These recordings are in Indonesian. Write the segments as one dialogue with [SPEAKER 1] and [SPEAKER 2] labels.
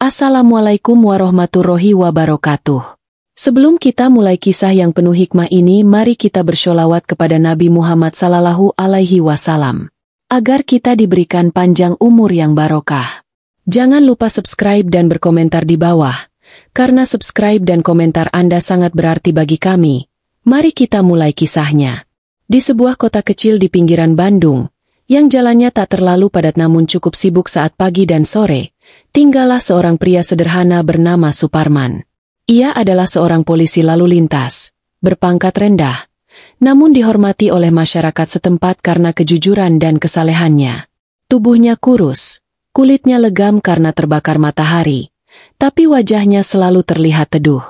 [SPEAKER 1] Assalamualaikum warahmatullahi wabarakatuh. Sebelum kita mulai kisah yang penuh hikmah ini, mari kita bersholawat kepada Nabi Muhammad sallallahu alaihi wasallam, agar kita diberikan panjang umur yang barokah. Jangan lupa subscribe dan berkomentar di bawah, karena subscribe dan komentar Anda sangat berarti bagi kami. Mari kita mulai kisahnya. Di sebuah kota kecil di pinggiran Bandung, yang jalannya tak terlalu padat namun cukup sibuk saat pagi dan sore, tinggallah seorang pria sederhana bernama Suparman. Ia adalah seorang polisi lalu lintas, berpangkat rendah, namun dihormati oleh masyarakat setempat karena kejujuran dan kesalehannya. Tubuhnya kurus, kulitnya legam karena terbakar matahari, tapi wajahnya selalu terlihat teduh.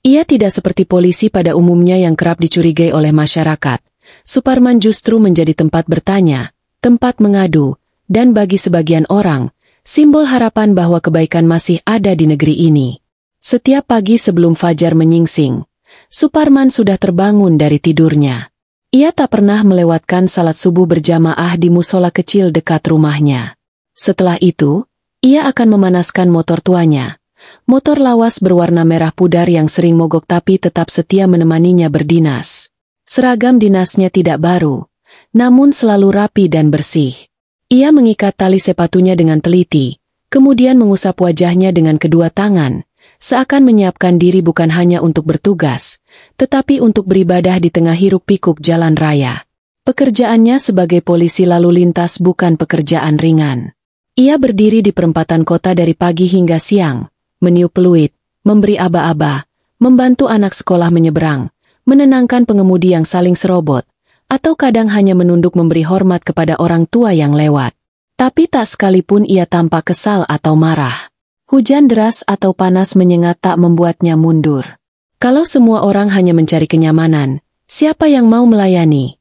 [SPEAKER 1] Ia tidak seperti polisi pada umumnya yang kerap dicurigai oleh masyarakat. Suparman justru menjadi tempat bertanya, tempat mengadu, dan bagi sebagian orang, simbol harapan bahwa kebaikan masih ada di negeri ini. Setiap pagi sebelum fajar menyingsing, Suparman sudah terbangun dari tidurnya. Ia tak pernah melewatkan salat subuh berjamaah di musola kecil dekat rumahnya. Setelah itu, ia akan memanaskan motor tuanya. Motor lawas berwarna merah pudar yang sering mogok tapi tetap setia menemaninya berdinas. Seragam dinasnya tidak baru, namun selalu rapi dan bersih. Ia mengikat tali sepatunya dengan teliti, kemudian mengusap wajahnya dengan kedua tangan, seakan menyiapkan diri bukan hanya untuk bertugas, tetapi untuk beribadah di tengah hiruk-pikuk jalan raya. Pekerjaannya sebagai polisi lalu lintas bukan pekerjaan ringan. Ia berdiri di perempatan kota dari pagi hingga siang, meniup peluit, memberi aba-aba, membantu anak sekolah menyeberang, menenangkan pengemudi yang saling serobot, atau kadang hanya menunduk memberi hormat kepada orang tua yang lewat. Tapi tak sekalipun ia tampak kesal atau marah. Hujan deras atau panas menyengat tak membuatnya mundur. Kalau semua orang hanya mencari kenyamanan, siapa yang mau melayani?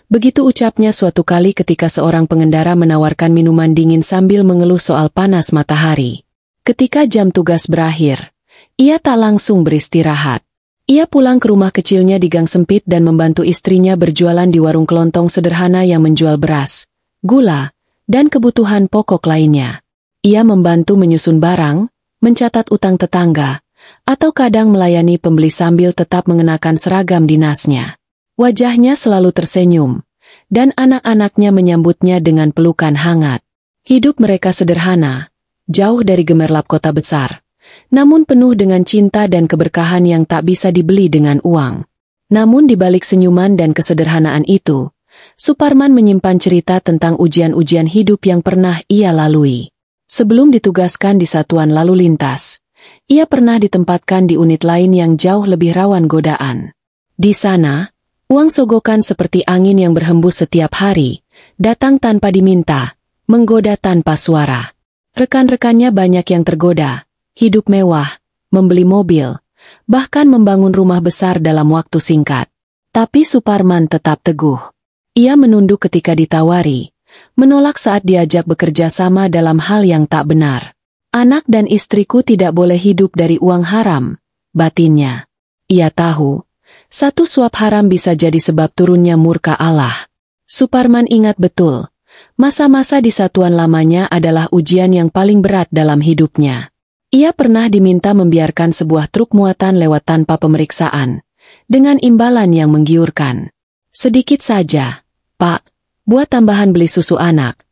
[SPEAKER 1] Begitu ucapnya suatu kali ketika seorang pengendara menawarkan minuman dingin sambil mengeluh soal panas matahari. Ketika jam tugas berakhir, ia tak langsung beristirahat. Ia pulang ke rumah kecilnya di gang sempit dan membantu istrinya berjualan di warung kelontong sederhana yang menjual beras, gula, dan kebutuhan pokok lainnya. Ia membantu menyusun barang, mencatat utang tetangga, atau kadang melayani pembeli sambil tetap mengenakan seragam dinasnya. Wajahnya selalu tersenyum, dan anak-anaknya menyambutnya dengan pelukan hangat. Hidup mereka sederhana, jauh dari gemerlap kota besar, namun penuh dengan cinta dan keberkahan yang tak bisa dibeli dengan uang. Namun di balik senyuman dan kesederhanaan itu, Suparman menyimpan cerita tentang ujian-ujian hidup yang pernah ia lalui. Sebelum ditugaskan di satuan lalu lintas, ia pernah ditempatkan di unit lain yang jauh lebih rawan godaan. Di sana, uang sogokan seperti angin yang berhembus setiap hari, datang tanpa diminta, menggoda tanpa suara. Rekan-rekannya banyak yang tergoda, hidup mewah, membeli mobil, bahkan membangun rumah besar dalam waktu singkat. Tapi Suparman tetap teguh. Ia menunduk ketika ditawari, menolak saat diajak bekerja sama dalam hal yang tak benar. Anak dan istriku tidak boleh hidup dari uang haram, batinnya. Ia tahu, satu suap haram bisa jadi sebab turunnya murka Allah. Suparman ingat betul, masa-masa di satuan lamanya adalah ujian yang paling berat dalam hidupnya. Ia pernah diminta membiarkan sebuah truk muatan lewat tanpa pemeriksaan, dengan imbalan yang menggiurkan. Sedikit saja, Pak, buat tambahan beli susu anak.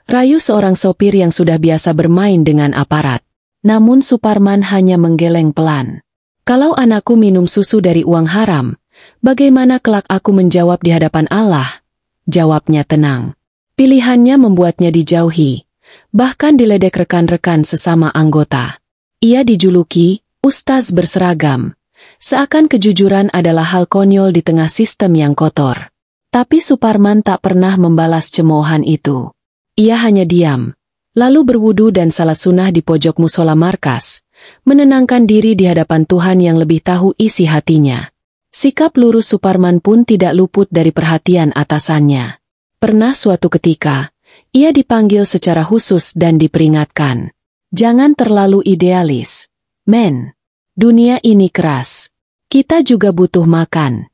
[SPEAKER 1] Rayu seorang sopir yang sudah biasa bermain dengan aparat. Namun Suparman hanya menggeleng pelan. Kalau anakku minum susu dari uang haram, bagaimana kelak aku menjawab di hadapan Allah? Jawabnya tenang. Pilihannya membuatnya dijauhi, bahkan diledek rekan-rekan sesama anggota. Ia dijuluki Ustaz berseragam, seakan kejujuran adalah hal konyol di tengah sistem yang kotor. Tapi Suparman tak pernah membalas cemoohan itu. Ia hanya diam, lalu berwudu dan salat sunnah di pojok musola markas, menenangkan diri di hadapan Tuhan yang lebih tahu isi hatinya. Sikap lurus Suparman pun tidak luput dari perhatian atasannya. Pernah suatu ketika, ia dipanggil secara khusus dan diperingatkan. Jangan terlalu idealis, men. Dunia ini keras. Kita juga butuh makan.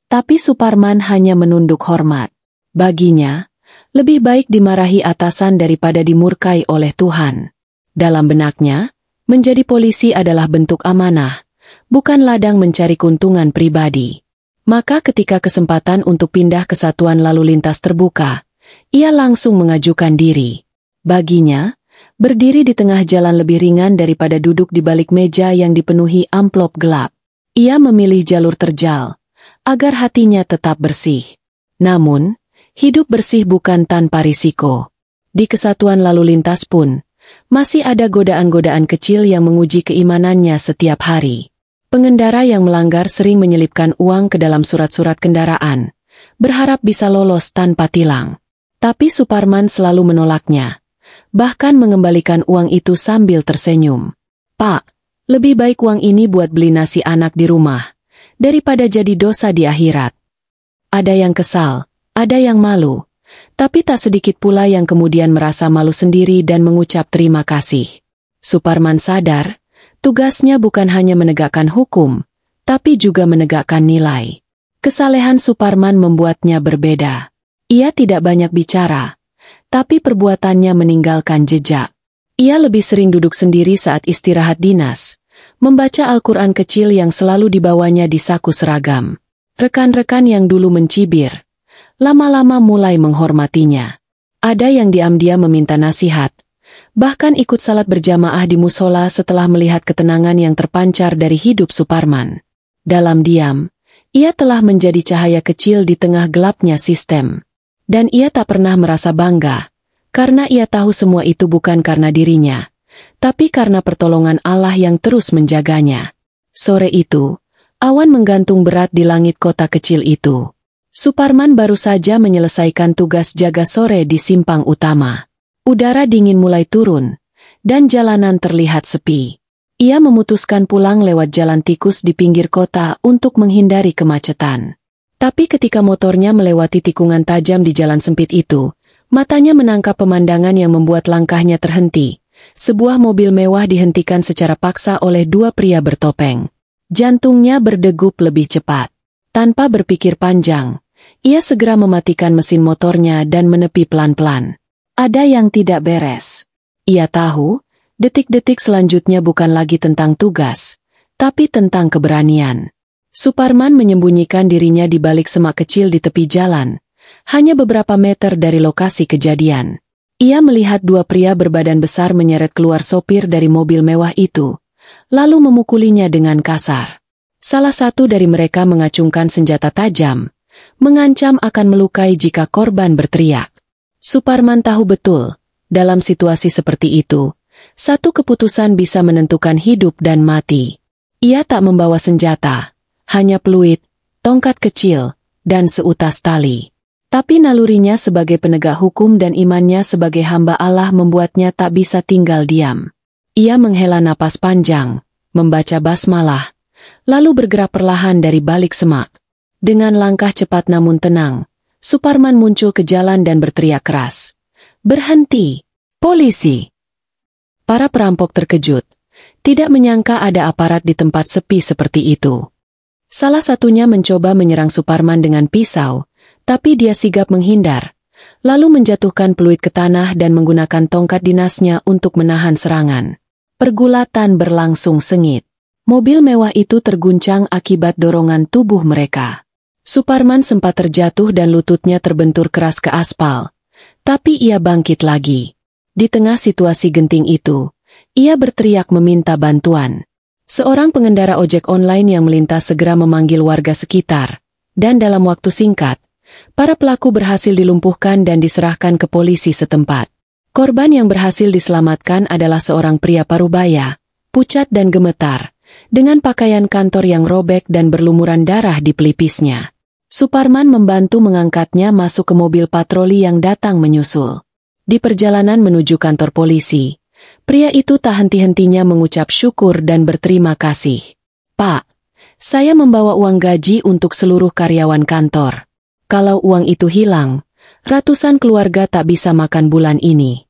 [SPEAKER 1] Tapi Suparman hanya menunduk hormat. Baginya, lebih baik dimarahi atasan daripada dimurkai oleh Tuhan. Dalam benaknya, Menjadi polisi adalah bentuk amanah, bukan ladang mencari keuntungan pribadi. Maka ketika kesempatan untuk pindah ke satuan lalu lintas terbuka, ia langsung mengajukan diri. Baginya, berdiri di tengah jalan lebih ringan daripada duduk di balik meja yang dipenuhi amplop gelap. Ia memilih jalur terjal, agar hatinya tetap bersih. Namun, hidup bersih bukan tanpa risiko. Di kesatuan lalu lintas pun, masih ada godaan-godaan kecil yang menguji keimanannya setiap hari. Pengendara yang melanggar sering menyelipkan uang ke dalam surat-surat kendaraan, berharap bisa lolos tanpa tilang. Tapi Suparman selalu menolaknya, bahkan mengembalikan uang itu sambil tersenyum. "Pak, lebih baik uang ini buat beli nasi anak di rumah, daripada jadi dosa di akhirat." Ada yang kesal, ada yang malu, tapi tak sedikit pula yang kemudian merasa malu sendiri dan mengucap terima kasih. Suparman sadar, tugasnya bukan hanya menegakkan hukum, tapi juga menegakkan nilai. Kesalehan Suparman membuatnya berbeda. Ia tidak banyak bicara, tapi perbuatannya meninggalkan jejak. Ia lebih sering duduk sendiri saat istirahat dinas, membaca Al-Quran kecil yang selalu dibawanya di saku seragam. Rekan-rekan yang dulu mencibir, lama-lama mulai menghormatinya. Ada yang diam-diam meminta nasihat, bahkan ikut salat berjamaah di musola setelah melihat ketenangan yang terpancar dari hidup Suparman. Dalam diam, ia telah menjadi cahaya kecil di tengah gelapnya sistem. Dan ia tak pernah merasa bangga, karena ia tahu semua itu bukan karena dirinya, tapi karena pertolongan Allah yang terus menjaganya. Sore itu, awan menggantung berat di langit kota kecil itu. Suparman baru saja menyelesaikan tugas jaga sore di simpang utama. Udara dingin mulai turun, dan jalanan terlihat sepi. Ia memutuskan pulang lewat jalan tikus di pinggir kota untuk menghindari kemacetan. Tapi ketika motornya melewati tikungan tajam di jalan sempit itu, matanya menangkap pemandangan yang membuat langkahnya terhenti. Sebuah mobil mewah dihentikan secara paksa oleh dua pria bertopeng. Jantungnya berdegup lebih cepat. Tanpa berpikir panjang, ia segera mematikan mesin motornya dan menepi pelan-pelan. Ada yang tidak beres. Ia tahu, detik-detik selanjutnya bukan lagi tentang tugas, tapi tentang keberanian. Suparman menyembunyikan dirinya di balik semak kecil di tepi jalan, hanya beberapa meter dari lokasi kejadian. Ia melihat dua pria berbadan besar menyeret keluar sopir dari mobil mewah itu, lalu memukulinya dengan kasar. Salah satu dari mereka mengacungkan senjata tajam, mengancam akan melukai jika korban berteriak. Suparman tahu betul, dalam situasi seperti itu, satu keputusan bisa menentukan hidup dan mati. Ia tak membawa senjata, hanya peluit, tongkat kecil, dan seutas tali. Tapi nalurinya sebagai penegak hukum dan imannya sebagai hamba Allah membuatnya tak bisa tinggal diam. Ia menghela napas panjang, membaca basmalah, lalu bergerak perlahan dari balik semak. Dengan langkah cepat namun tenang, Suparman muncul ke jalan dan berteriak keras. "Berhenti! Polisi!" Para perampok terkejut, tidak menyangka ada aparat di tempat sepi seperti itu. Salah satunya mencoba menyerang Suparman dengan pisau, tapi dia sigap menghindar, lalu menjatuhkan peluit ke tanah dan menggunakan tongkat dinasnya untuk menahan serangan. Pergulatan berlangsung sengit. Mobil mewah itu terguncang akibat dorongan tubuh mereka. Suparman sempat terjatuh dan lututnya terbentur keras ke aspal, tapi ia bangkit lagi. Di tengah situasi genting itu, ia berteriak meminta bantuan. Seorang pengendara ojek online yang melintas segera memanggil warga sekitar, dan dalam waktu singkat, para pelaku berhasil dilumpuhkan dan diserahkan ke polisi setempat. Korban yang berhasil diselamatkan adalah seorang pria parubaya, pucat dan gemetar, dengan pakaian kantor yang robek dan berlumuran darah di pelipisnya. Suparman membantu mengangkatnya masuk ke mobil patroli yang datang menyusul. Di perjalanan menuju kantor polisi, pria itu tak henti-hentinya mengucap syukur dan berterima kasih. "Pak, saya membawa uang gaji untuk seluruh karyawan kantor. Kalau uang itu hilang, ratusan keluarga tak bisa makan bulan ini."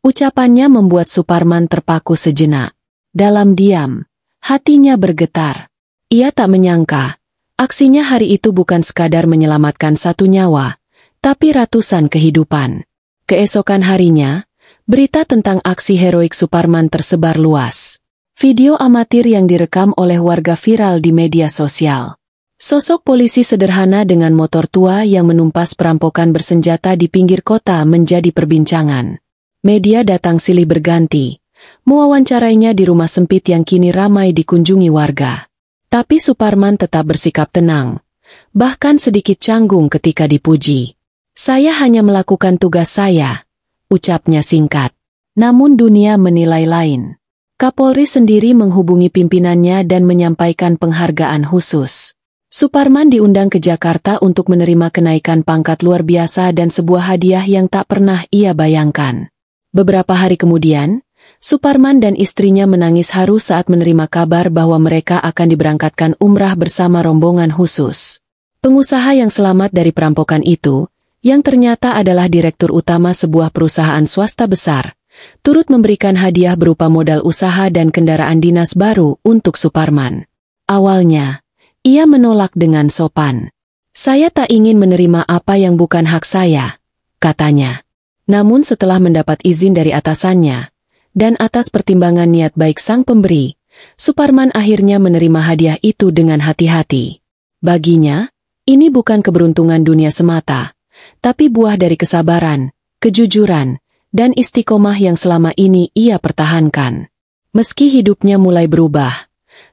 [SPEAKER 1] Ucapannya membuat Suparman terpaku sejenak. Dalam diam, hatinya bergetar. Ia tak menyangka, aksinya hari itu bukan sekadar menyelamatkan satu nyawa, tapi ratusan kehidupan. Keesokan harinya, berita tentang aksi heroik Suparman tersebar luas. Video amatir yang direkam oleh warga viral di media sosial. Sosok polisi sederhana dengan motor tua yang menumpas perampokan bersenjata di pinggir kota menjadi perbincangan. Media datang silih berganti, mewawancarainya di rumah sempit yang kini ramai dikunjungi warga. Tapi Suparman tetap bersikap tenang, bahkan sedikit canggung ketika dipuji. "Saya hanya melakukan tugas saya," ucapnya singkat. Namun dunia menilai lain. Kapolri sendiri menghubungi pimpinannya dan menyampaikan penghargaan khusus. Suparman diundang ke Jakarta untuk menerima kenaikan pangkat luar biasa dan sebuah hadiah yang tak pernah ia bayangkan. Beberapa hari kemudian, Suparman dan istrinya menangis haru saat menerima kabar bahwa mereka akan diberangkatkan umrah bersama rombongan khusus. Pengusaha yang selamat dari perampokan itu, yang ternyata adalah direktur utama sebuah perusahaan swasta besar, turut memberikan hadiah berupa modal usaha dan kendaraan dinas baru untuk Suparman. Awalnya, ia menolak dengan sopan. "Saya tak ingin menerima apa yang bukan hak saya," katanya. Namun setelah mendapat izin dari atasannya, dan atas pertimbangan niat baik sang pemberi, Suparman akhirnya menerima hadiah itu dengan hati-hati. Baginya, ini bukan keberuntungan dunia semata, tapi buah dari kesabaran, kejujuran, dan istiqomah yang selama ini ia pertahankan. Meski hidupnya mulai berubah,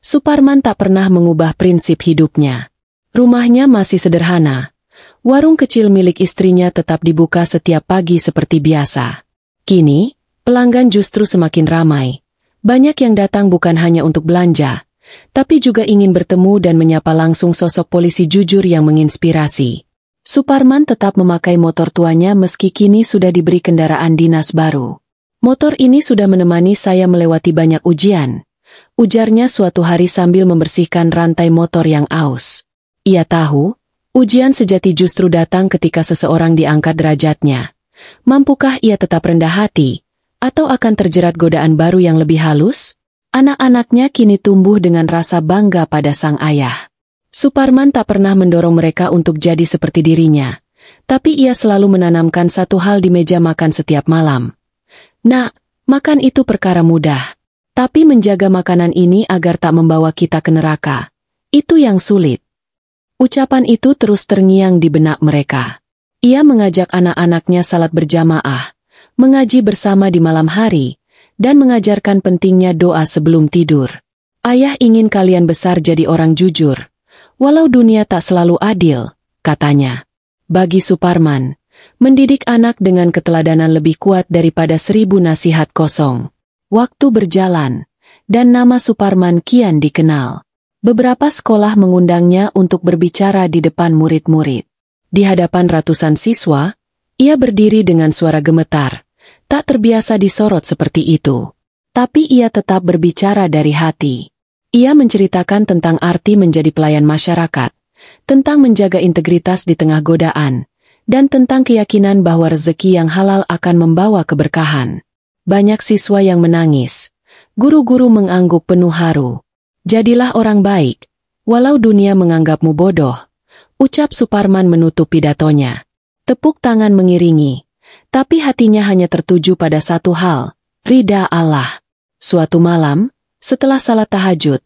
[SPEAKER 1] Suparman tak pernah mengubah prinsip hidupnya. Rumahnya masih sederhana. Warung kecil milik istrinya tetap dibuka setiap pagi seperti biasa. Kini, pelanggan justru semakin ramai. Banyak yang datang bukan hanya untuk belanja, tapi juga ingin bertemu dan menyapa langsung sosok polisi jujur yang menginspirasi. Suparman tetap memakai motor tuanya meski kini sudah diberi kendaraan dinas baru. "Motor ini sudah menemani saya melewati banyak ujian," ujarnya suatu hari sambil membersihkan rantai motor yang aus. Ia tahu, ujian sejati justru datang ketika seseorang diangkat derajatnya. Mampukah ia tetap rendah hati, atau akan terjerat godaan baru yang lebih halus? Anak-anaknya kini tumbuh dengan rasa bangga pada sang ayah. Suparman tak pernah mendorong mereka untuk jadi seperti dirinya, tapi ia selalu menanamkan satu hal di meja makan setiap malam. "Nak, makan itu perkara mudah, tapi menjaga makanan ini agar tak membawa kita ke neraka, itu yang sulit." Ucapan itu terus terngiang di benak mereka. Ia mengajak anak-anaknya salat berjamaah, mengaji bersama di malam hari, dan mengajarkan pentingnya doa sebelum tidur. "Ayah ingin kalian besar jadi orang jujur. Walau dunia tak selalu adil," katanya. Bagi Suparman, mendidik anak dengan keteladanan lebih kuat daripada 1000 nasihat kosong. Waktu berjalan, dan nama Suparman kian dikenal. Beberapa sekolah mengundangnya untuk berbicara di depan murid-murid. Di hadapan ratusan siswa, ia berdiri dengan suara gemetar. Tak terbiasa disorot seperti itu. Tapi ia tetap berbicara dari hati. Ia menceritakan tentang arti menjadi pelayan masyarakat, tentang menjaga integritas di tengah godaan, dan tentang keyakinan bahwa rezeki yang halal akan membawa keberkahan. Banyak siswa yang menangis. Guru-guru mengangguk penuh haru. "Jadilah orang baik, walau dunia menganggapmu bodoh," ucap Suparman menutup pidatonya. Tepuk tangan mengiringi, tapi hatinya hanya tertuju pada satu hal, ridha Allah. Suatu malam, setelah salat tahajud,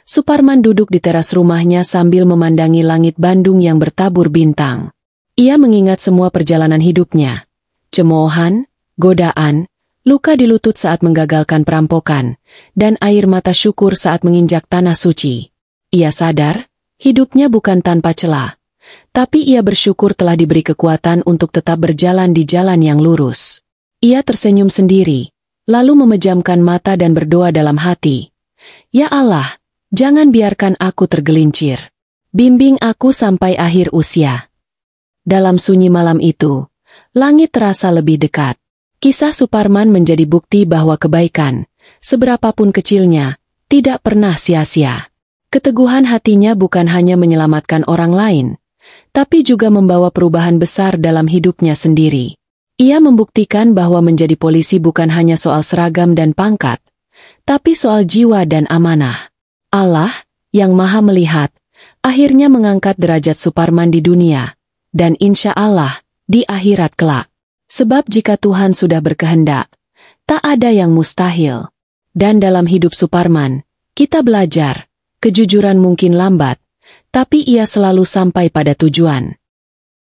[SPEAKER 1] Suparman duduk di teras rumahnya sambil memandangi langit Bandung yang bertabur bintang. Ia mengingat semua perjalanan hidupnya. Cemoohan, godaan, luka di lutut saat menggagalkan perampokan, dan air mata syukur saat menginjak tanah suci. Ia sadar, hidupnya bukan tanpa celah, tapi ia bersyukur telah diberi kekuatan untuk tetap berjalan di jalan yang lurus. Ia tersenyum sendiri, lalu memejamkan mata dan berdoa dalam hati. "Ya Allah, jangan biarkan aku tergelincir. Bimbing aku sampai akhir usia." Dalam sunyi malam itu, langit terasa lebih dekat. Kisah Suparman menjadi bukti bahwa kebaikan, seberapapun kecilnya, tidak pernah sia-sia. Keteguhan hatinya bukan hanya menyelamatkan orang lain, tapi juga membawa perubahan besar dalam hidupnya sendiri. Ia membuktikan bahwa menjadi polisi bukan hanya soal seragam dan pangkat, tapi soal jiwa dan amanah. Allah, yang Maha Melihat, akhirnya mengangkat derajat Suparman di dunia, dan insya Allah, di akhirat kelak. Sebab jika Tuhan sudah berkehendak, tak ada yang mustahil. Dan dalam hidup Suparman, kita belajar, kejujuran mungkin lambat, tapi ia selalu sampai pada tujuan.